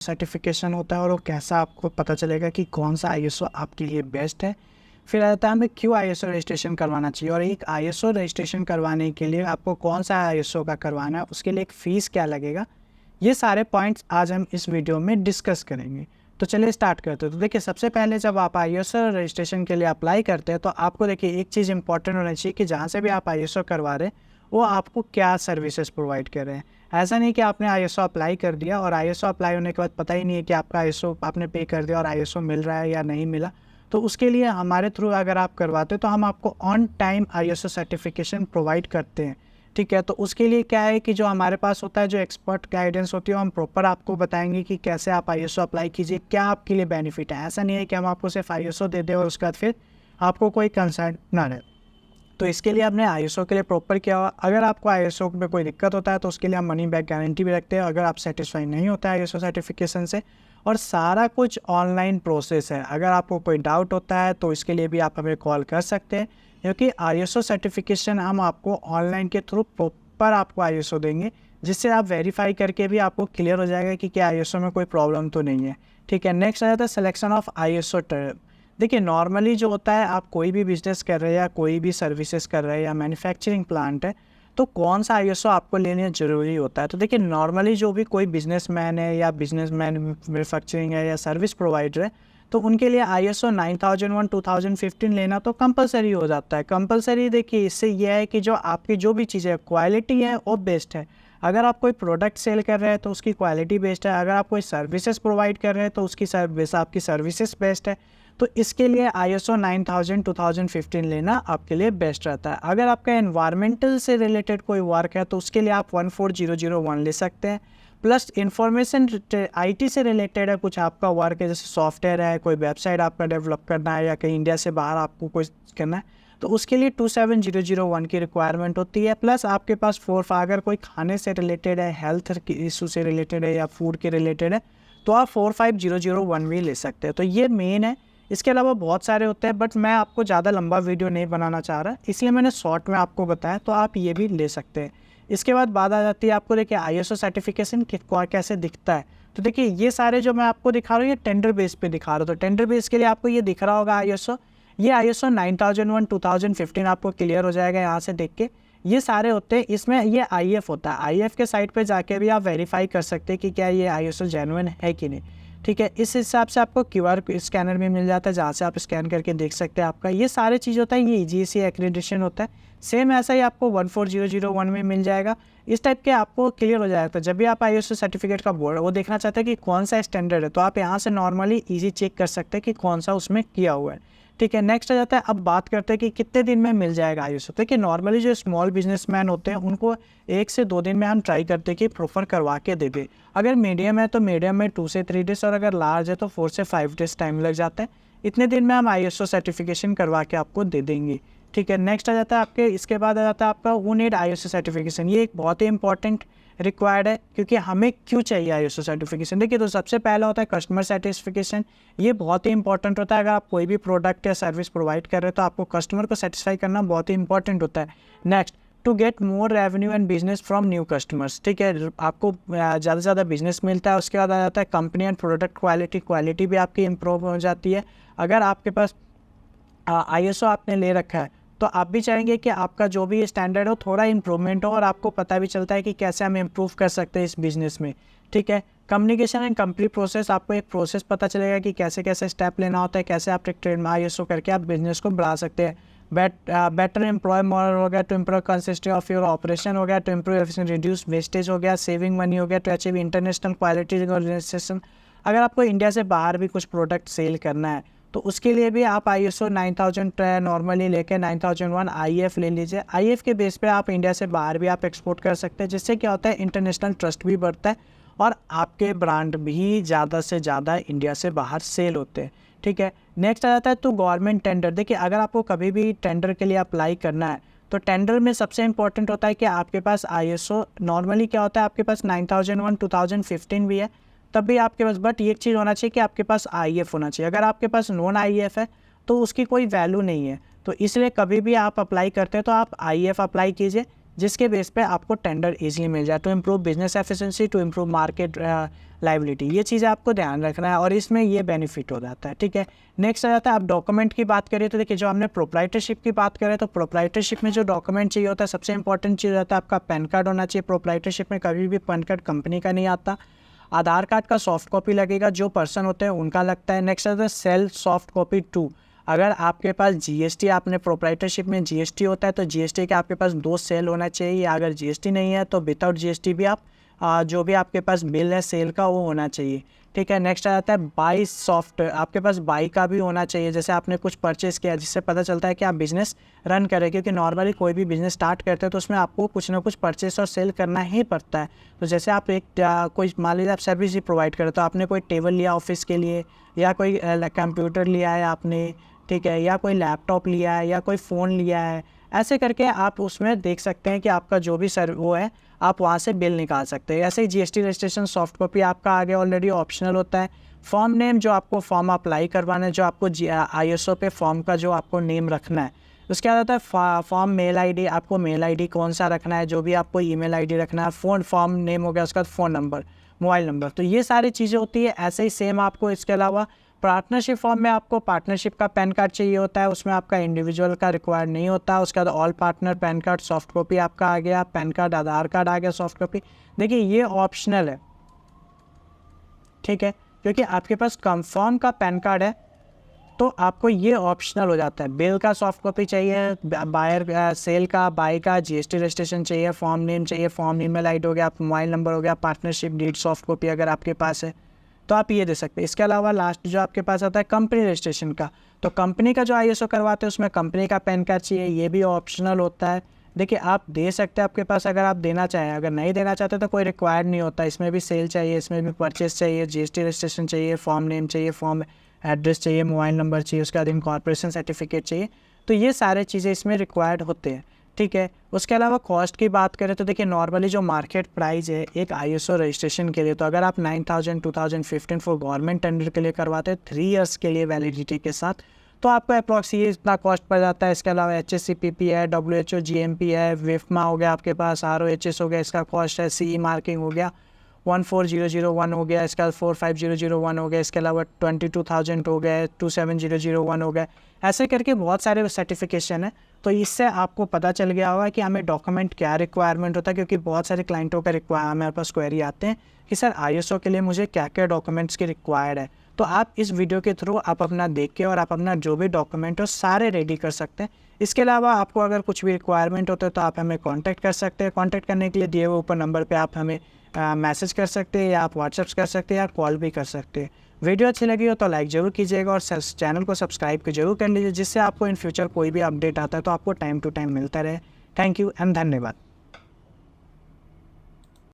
Certification होता है और वो कैसा आपको पता चलेगा कि कौन सा आईएसओ आपके लिए बेस्ट है। फिर आता है हमें क्यों आईएसओ रजिस्ट्रेशन करवाना चाहिए, और एक आईएसओ रजिस्ट्रेशन करवाने के लिए आपको कौन सा आईएसओ का करवाना है, उसके लिए एक फ़ीस क्या लगेगा। ये सारे पॉइंट्स आज हम इस वीडियो में डिस्कस करेंगे। तो चलिए स्टार्ट करते हैं। तो देखिए, सबसे पहले जब आप आईएसओ रजिस्ट्रेशन के लिए अप्लाई करते हैं तो आपको देखिए एक चीज़ इंपॉर्टेंट होना चाहिए कि जहाँ से भी आप आईएसओ करवा रहे हैं वो आपको क्या सर्विसेज प्रोवाइड कर रहे हैं। ऐसा नहीं कि आपने आईएसओ अप्लाई कर दिया और आईएसओ अप्लाई होने के बाद पता ही नहीं है कि आपका आईएसओ आपने पे कर दिया और आईएसओ मिल रहा है या नहीं मिला। तो उसके लिए हमारे थ्रू अगर आप करवाते तो हम आपको on time ISO certification provide करते हैं। ठीक है, तो उसके लिए क्या है कि जो हमारे पास होता है, जो एक्सपर्ट गाइडेंस होती है, हम प्रॉपर आपको बताएंगे कि कैसे आप आईएसओ अप्लाई कीजिए, क्या आपके लिए बेनिफिट है। ऐसा नहीं है कि हम आपको सिर्फ आईएसओ दे दें और उसके बाद फिर आपको कोई कंसर्न ना रहे। तो इसके लिए आपने आईएसओ के लिए प्रॉपर किया हुआ। अगर आपको आईएसओ में कोई दिक्कत होता है तो उसके लिए हम मनी बैक गारंटी भी रखते हैं अगर आप सेटिस्फाई नहीं होता है आईएसओ सर्टिफिकेशन से। और सारा कुछ ऑनलाइन प्रोसेस है। अगर आपको कोई डाउट होता है तो इसके लिए भी आप हमें कॉल कर सकते हैं, क्योंकि आईएसओ सर्टिफिकेशन हम आपको ऑनलाइन के थ्रू प्रॉपर आपको आईएसओ देंगे, जिससे आप वेरीफाई करके भी आपको क्लियर हो जाएगा कि क्या आईएसओ में कोई प्रॉब्लम तो नहीं है। ठीक है, नेक्स्ट आ जाता है सिलेक्शन ऑफ आईएसओ टर्म। देखिए, नॉर्मली जो होता है, आप कोई भी बिजनेस कर रहे हैं या कोई भी सर्विसेज कर रहे हैं या मैन्युफैक्चरिंग प्लांट है, तो कौन सा आईएसओ आपको लेना ज़रूरी होता है। तो देखिए, नॉर्मली जो भी कोई बिजनेसमैन है या बिजनेसमैन मैन्युफैक्चरिंग है या सर्विस प्रोवाइडर है, तो उनके लिए आईएसओ 9001 2015 लेना तो कंपलसरी हो जाता है। कंपलसरी देखिए, इससे यह है कि जो आपकी जो भी चीज़ें क्वालिटी है वो बेस्ट है। अगर आप कोई प्रोडक्ट सेल कर रहे हैं तो उसकी क्वालिटी बेस्ट है। अगर आप कोई सर्विसेज प्रोवाइड कर रहे हैं तो उसकी सर्विस आपकी सर्विसेज बेस्ट है। तो इसके लिए आईएसओ 9000 2015 लेना आपके लिए बेस्ट रहता है। अगर आपका एनवायरमेंटल से रिलेटेड कोई वर्क है तो उसके लिए आप 14001 ले सकते हैं। प्लस इंफॉर्मेशन आईटी से रिलेटेड है, कुछ आपका वर्क है, जैसे सॉफ्टवेयर है, कोई वेबसाइट आपका डेवलप करना है या कहीं इंडिया से बाहर आपको कोई करना है, तो उसके लिए 27001 की रिक्वायरमेंट होती है। प्लस आपके पास अगर कोई खाने से रिलेटेड है, हेल्थ इशू से रिलेटेड है या फूड के रिलेटेड है, तो आप 45001 भी ले सकते हैं। तो ये मेन है। इसके अलावा बहुत सारे होते हैं, बट मैं आपको ज़्यादा लंबा वीडियो नहीं बनाना चाह रहा, इसलिए मैंने शॉर्ट में आपको बताया, तो आप ये भी ले सकते हैं। इसके बाद बात आ जाती है आपको, देखिए आईएसओ सर्टिफिकेशन कैसे दिखता है। तो देखिए, ये सारे जो मैं आपको दिखा रहा हूँ ये टेंडर बेस पे दिखा रहा हूँ। तो टेंडर बेस के लिए आपको ये दिख रहा होगा आईएसओ, ये आईएसओ 9001 2015 आपको क्लियर हो जाएगा यहाँ से देख के। ये सारे होते हैं, इसमें ये आईएफ होता है। आईएफ के साइट पे जाके भी आप वेरीफाई कर सकते हैं कि क्या ये आईएसओ जेन्युइन है कि नहीं। ठीक है, इस हिसाब से आपको क्यूआर स्कैनर भी मिल जाता है, जहाँ से आप स्कैन करके देख सकते हैं आपका ये सारे चीज़ होता है। ये ईजीसी एक्रेडिटेशन होता है, सेम ऐसा ही आपको 14001 में मिल जाएगा। इस टाइप के आपको क्लियर हो जाएगा। तो जब भी आप आईएसओ सर्टिफिकेट का बोर्ड वो देखना चाहते हैं कि कौन सा स्टैंडर्ड है, तो आप यहाँ से नॉर्मली ईजी चेक कर सकते हैं कि कौन सा उसमें किया हुआ है। ठीक है, नेक्स्ट आ जाता है, अब बात करते हैं कि कितने दिन में मिल जाएगा आईएसओ। देखिए, नॉर्मली जो स्मॉल बिजनेसमैन होते हैं उनको 1 से 2 दिन में हम ट्राई करते हैं कि प्रोफर करवा के दे दें। अगर मीडियम है तो मीडियम में 2 से 3 डेज, और अगर लार्ज है तो 4 से 5 डेज टाइम लग जाता है। इतने दिन में हम आईएसओ सर्टिफिकेशन करवा के आपको दे देंगे। ठीक है, नेक्स्ट आ जाता है आपके, इसके बाद आ जाता है आपका हू नीड आईएसओ सर्टिफिकेशन। ये एक बहुत ही इंपॉर्टेंट रिक्वायर्ड है, क्योंकि हमें क्यों चाहिए आईएसओ सर्टिफिकेशन। देखिए, तो सबसे पहला होता है कस्टमर सेटिस्फिकेशन। ये बहुत ही इंपॉर्टेंट होता है। अगर आप कोई भी प्रोडक्ट या सर्विस प्रोवाइड कर रहे हो तो आपको कस्टमर को सेटिस्फाई करना बहुत ही इंपॉर्टेंट होता है। Next, to get more revenue and business from new customers. ठीक है, आपको ज़्यादा से ज़्यादा बिजनेस मिलता है। उसके बाद आ जाता है कंपनी एंड प्रोडक्ट क्वालिटी भी आपकी इंप्रूव हो जाती है। अगर आपके पास आईएसओ आपने ले रखा है तो आप भी चाहेंगे कि आपका जो भी स्टैंडर्ड हो थोड़ा इंप्रूवमेंट हो, और आपको पता भी चलता है कि कैसे हम इम्प्रूव कर सकते हैं इस बिज़नेस में। ठीक है, कम्युनिकेशन एंड कंप्लीट प्रोसेस, आपको एक प्रोसेस पता चलेगा कि कैसे कैसे स्टेप लेना होता है, कैसे आप एक ट्रेड में आईएसओ करके आप बिजनेस को बढ़ा सकते हैं। बेटर एम्प्लॉय मॉडल हो गया, to improve consistency of your operation हो गया, to improve efficiency, reduce wastage हो गया, सेविंग मनी हो गया, to achieve international quality organisation. अगर आपको इंडिया से बाहर भी कुछ प्रोडक्ट सेल करना है तो उसके लिए भी आप आईएसओ 9000 नॉर्मली लेके 9001 आईएफ ले लीजिए। आईएफ के बेस पे आप इंडिया से बाहर भी आप एक्सपोर्ट कर सकते हैं, जिससे क्या होता है इंटरनेशनल ट्रस्ट भी बढ़ता है और आपके ब्रांड भी ज़्यादा से ज़्यादा इंडिया से बाहर सेल होते हैं। ठीक है, नेक्स्ट आ जाता है तो गवर्नमेंट टेंडर। देखिए, अगर आपको कभी भी टेंडर के लिए अप्लाई करना है तो टेंडर में सबसे इंपॉर्टेंट होता है कि आपके पास आईएसओ, नॉर्मली क्या होता है आपके पास 9001 2015 भी है तब भी आपके पास, बट ये चीज़ होना चाहिए कि आपके पास आईएफ होना चाहिए। अगर आपके पास नॉन आईएफ है तो उसकी कोई वैल्यू नहीं है। तो इसलिए कभी भी आप अप्लाई करते हैं तो आप आईएफ अप्लाई कीजिए, जिसके बेस पे आपको टेंडर ईजिली मिल जाए। To improve business efficiency, to improve market liability, ये चीज़ें आपको ध्यान रखना है और इसमें ये बेनिफिट हो जाता है। ठीक है, नेक्स्ट आ जाता है, आप डॉक्यूमेंट की बात करें तो देखिए, जो हमने प्रोप्राइटरशिप की बात करें तो प्रोप्राइटरशिप में जो डॉक्यूमेंट चाहिए होता है, सबसे इंपॉर्टेंट चीज़ होता है आपका पैन कार्ड होना चाहिए। प्रोप्राइटरशिप में कभी भी पैन कार्ड कंपनी का नहीं आता। आधार कार्ड का सॉफ्ट कॉपी लगेगा, जो पर्सन होते हैं उनका लगता है। नेक्स्ट आता है सेल सॉफ्ट कॉपी 2। अगर आपके पास जीएसटी, आपने प्रोप्राइटरशिप में जीएसटी होता है तो जीएसटी के आपके पास 2 सेल होना चाहिए। अगर जीएसटी नहीं है तो विदाउट जीएसटी भी आप जो भी आपके पास बिल है सेल का वो होना चाहिए। ठीक है, नेक्स्ट आ जाता है बाई सॉफ्ट, आपके पास बाई का भी होना चाहिए। जैसे आपने कुछ परचेस किया जिससे पता चलता है कि आप बिज़नेस रन करें, क्योंकि नॉर्मली कोई भी बिज़नेस स्टार्ट करते हैं तो उसमें आपको कुछ ना कुछ परचेस और सेल करना ही पड़ता है। तो जैसे आप एक कोई मान लीजिए आप सर्विस ही प्रोवाइड करें, तो आपने कोई टेबल लिया ऑफिस के लिए, या कोई कंप्यूटर लिया है आपने, ठीक है, या कोई लैपटॉप लिया है, या कोई फ़ोन लिया है, ऐसे करके आप उसमें देख सकते हैं कि आपका जो भी वो है आप वहाँ से बिल निकाल सकते हैं। ऐसे ही जीएसटी रजिस्ट्रेशन सॉफ्ट कॉपी आपका आगे ऑलरेडी ऑप्शनल होता है। फॉर्म नेम, जो आपको फॉर्म अप्लाई करवाना है, जो आपको आईएसओ पे फॉर्म का जो आपको नेम रखना है। उसके बाद आता है फॉर्म मेल आईडी, आपको मेल आईडी कौन सा रखना है, जो भी आपको ईमेल आईडी रखना है। फ़ोन फॉर्म नेम हो गया, उसका फ़ोन नंबर, मोबाइल नंबर, तो ये सारी चीज़ें होती है। ऐसे ही सेम आपको इसके अलावा पार्टनरशिप फॉर्म में आपको पार्टनरशिप का पैन कार्ड चाहिए होता है, उसमें आपका इंडिविजुअल का रिक्वायर नहीं होता। उसके बाद all partner pan card soft copy आपका आ गया, पैन कार्ड आधार कार्ड आ गया सॉफ्ट कॉपी। देखिए ये ऑप्शनल है, ठीक है, क्योंकि आपके पास कंफर्म का पैन कार्ड है तो आपको ये ऑप्शनल हो जाता है। बिल का सॉफ्ट कॉपी चाहिए, बायर सेल का, बाई का, जीएसटी रजिस्ट्रेशन चाहिए, फॉर्म नेम चाहिए, फॉर्म ईमेल आईडी हो गया, मोबाइल नंबर हो गया, पार्टनरशिप डीड सॉफ्ट कॉपी अगर आपके पास है तो आप ये दे सकते हैं। इसके अलावा लास्ट जो आपके पास आता है कंपनी रजिस्ट्रेशन का, तो कंपनी का जो आईएसओ करवाते हैं उसमें कंपनी का पैन कार्ड चाहिए, ये भी ऑप्शनल होता है। देखिए आप दे सकते हैं आपके पास अगर आप देना चाहें, अगर नहीं देना चाहते तो कोई रिक्वायर्ड नहीं होता। इसमें भी सेल चाहिए, इसमें भी परचेस चाहिए, जीएसटी रजिस्ट्रेशन चाहिए, फॉर्म नेम चाहिए, फॉर्म एड्रेस चाहिए, मोबाइल नंबर चाहिए, उसके बाद इनकॉर्पोरेशन सर्टिफिकेट चाहिए। तो ये सारे चीज़ें इसमें रिक्वायर्ड होते हैं। ठीक है, उसके अलावा कॉस्ट की बात करें तो देखिए नॉर्मली जो मार्केट प्राइस है एक आईएसओ रजिस्ट्रेशन के लिए, तो अगर आप 9000 2015 फॉर गवर्नमेंट टेंडर के लिए करवाते हैं 3 इयर्स के लिए वैलिडिटी के साथ, तो आपको अप्रॉक्स ये इतना कॉस्ट पड़ जाता है। इसके अलावा HACCP है, WHO GMP है, विफ्मा हो गया आपके पास, ROHS हो गया, इसका कॉस्ट है, CE मार्किंग हो गया, 14001 हो गया, इसका 45001 हो गया, इसके अलावा 22000 हो गया, 27001 हो गया, ऐसे करके बहुत सारे सर्टिफिकेशन है। तो इससे आपको पता चल गया होगा कि हमें डॉक्यूमेंट क्या रिक्वायरमेंट होता है, क्योंकि बहुत सारे क्लाइंटों का हमारे पास क्वेरी आते हैं कि सर आईएसओ के लिए मुझे क्या क्या डॉक्यूमेंट्स की रिक्वायर्ड है। तो आप इस वीडियो के थ्रू आप अपना देख के और आप अपना जो भी डॉक्यूमेंट हो सारे रेडी कर सकते हैं। इसके अलावा आपको अगर कुछ भी रिक्वायरमेंट होता है तो आप हमें कांटेक्ट कर सकते हैं। कांटेक्ट करने के लिए दिए हुए ऊपर नंबर पे आप हमें मैसेज कर सकते हैं, या आप व्हाट्सएप कर सकते हैं, या कॉल भी कर सकते हैं। वीडियो अच्छी लगी हो तो लाइक ज़रूर कीजिएगा और चैनल को सब्सक्राइब जरूर कर लीजिए, जिससे आपको इन फ्यूचर कोई भी अपडेट आता है तो आपको टाइम टू टाइम मिलता रहे। थैंक यू एंड धन्यवाद।